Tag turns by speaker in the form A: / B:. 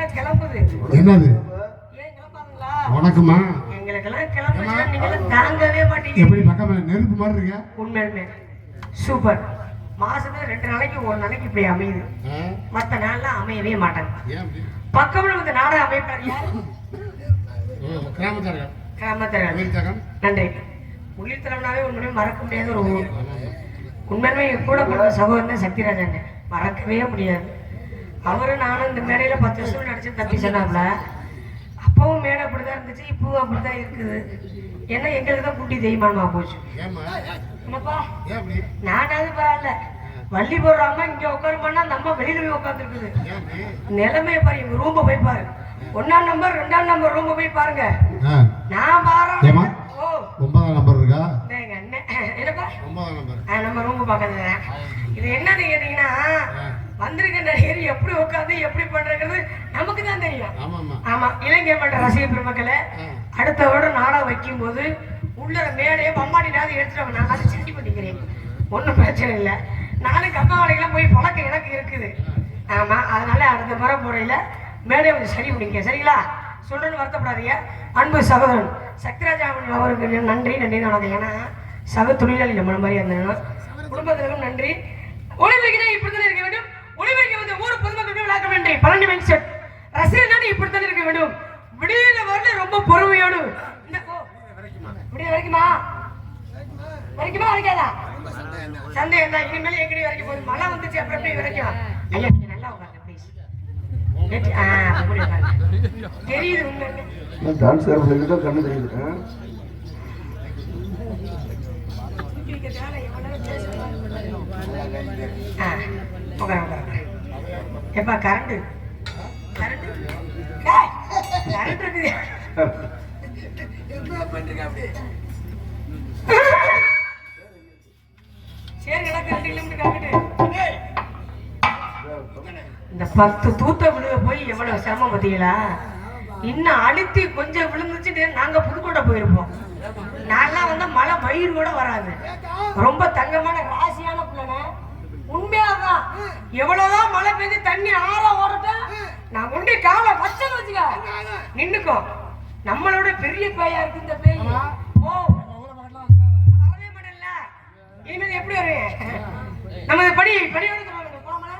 A: நேரம் கிளம்புது.
B: என்னது?
A: ஏன் கிளம்பாங்களா?
B: வணக்கம்மா.
A: எங்களுக்கெல்லாம் கிளம்புனா நீங்க தாங்கவே மாட்டீங்க.
B: எப்படி பக்கமா நெருப்பு மாதிரி இருக்க?
A: உண்மையுமே சூப்பர். மாசத்துல 2 நாளைக்கு ஒரு நாளைக்கு இப்படி அமையுது. மத்த நாள்லாம் அமையவே மாட்டாங்க. பக்கம்ல வந்து நாடகம் அமைப்பாரு யாரு? கிராமத்தர்கள். நன்றி. உயிர் தலைவனாவே உண்மையுமே மறக்க முடியாத ஒரு ஊர். உண்மையுமே கூட பிறந்த சகோதரன் சக்திராஜன் மறக்கவே முடியாது. அவரு நானும் இந்த மேடையில 10 வருஷம் நடிச்சு தப்பி சொன்னாப்ல. அப்பவும் மேடை அப்படிதான் இருந்துச்சு, இப்பவும் அப்படிதான் இருக்குது. ஏன்னா எங்களுக்கு தான் குட்டி தெய்வமா போச்சு. என்னப்பா நானாவது பரவாயில்ல, வள்ளி போடுறாம இங்க உட்காருமான்னா நம்ம வெளியில போய் உட்காந்துருக்குது. நிலைமையை பாரு, எங்க ரூம்ப போய் பாரு. 1ஆம் நம்பர் 2ஆம் நம்பர் ரூம்ப போய் பாருங்க. நான் பாரு
B: 9ஆம் நம்பர் இருக்கா?
A: என்னப்பா 9ஆம் நம்பர் நம்ம ரூம்ப பாக்குறது. இது என்னன்னு கேட்டீங்கன்னா, வந்திருக்க நடிகர் எப்படி உட்காந்து எப்படி பண்றது நமக்கு தான் தெரியும். ஆமா, இலங்கை மன்ற ரசிக பெருமக்களை அடுத்த வருடம் நாடகம் வைக்கும் போது உள்ள மேடையை பம்மாடினாவது எடுத்துட்டு நான் அதை சிட்டி பண்ணிக்கிறேன். ஒன்றும் பிரச்சனை இல்லை. நாளைக்கு அம்மாவாளைக்கெல்லாம் போய் பழக்கம் எனக்கு இருக்குது. ஆமா, அதனால அடுத்த முறை முறையில மேடையை கொஞ்சம் சரி பண்ணிக்க. சரிங்களா? சொல்றேன்னு வருத்தப்படாதீங்க. அன்பு சகோதரன் சக்திராஜாமன் அவருக்கு நன்றி வணக்கம். ஏன்னா சக தொழிலாளி நம்மள மாதிரி இருந்தேன்னா குடும்பத்தினருக்கும் நன்றி. ஒளிபெருக்கினா இப்படித்தான் இருக்க வேண்டும். ஒளிபெருக்க வந்து ஊர் பொதுமக்களுக்கு விளக்க வேண்டும். பழனி மைண்ட் ரசிகர்கள் இப்படித்தான் இருக்க வேண்டும். விடியில வரல ரொம்ப பொறுமையோடு விடிய வரைக்குமா வரைக்காதா சந்தேகம் தான். இனிமேல் எங்கடி வரைக்கும் போகுது. மழை வந்துச்சு அப்புறம் எப்படி வரைக்கும். ஐயா நல்லா உட்காருங்க ப்ளீஸ். தெரியுது உண்மை
C: டான்ஸ் கண்ணு தெரியுது.
A: எப்பா கரண்ட் இருக்குது. இந்த 10 தூத்த விழுக போய் எவ்வளவு சிரமம் பார்த்தீங்களா? இன்னும் அழுத்தி கொஞ்சம் விழுந்துச்சு நாங்க புதுக்கோட்டை போயிருப்போம். நான்லாம் வந்து மழை மயிர் கூட வராது. ரொம்ப தங்கமான ராசியான பிள்ளை. உண்மையாதான் எவ்வளவுதான் மழை பெய்து தண்ணி ஆற ஓரட்ட நான் கொண்டு காலை வச்சன்னு வச்சுக்க நின்னுக்கோ. நம்மளோட பெரிய பேயா இருக்கு இந்த பேய். வரவே மாட்டேன்ல. இனிமேல் எப்படி வருவேன்? நம்ம படி படியோட போலாமா?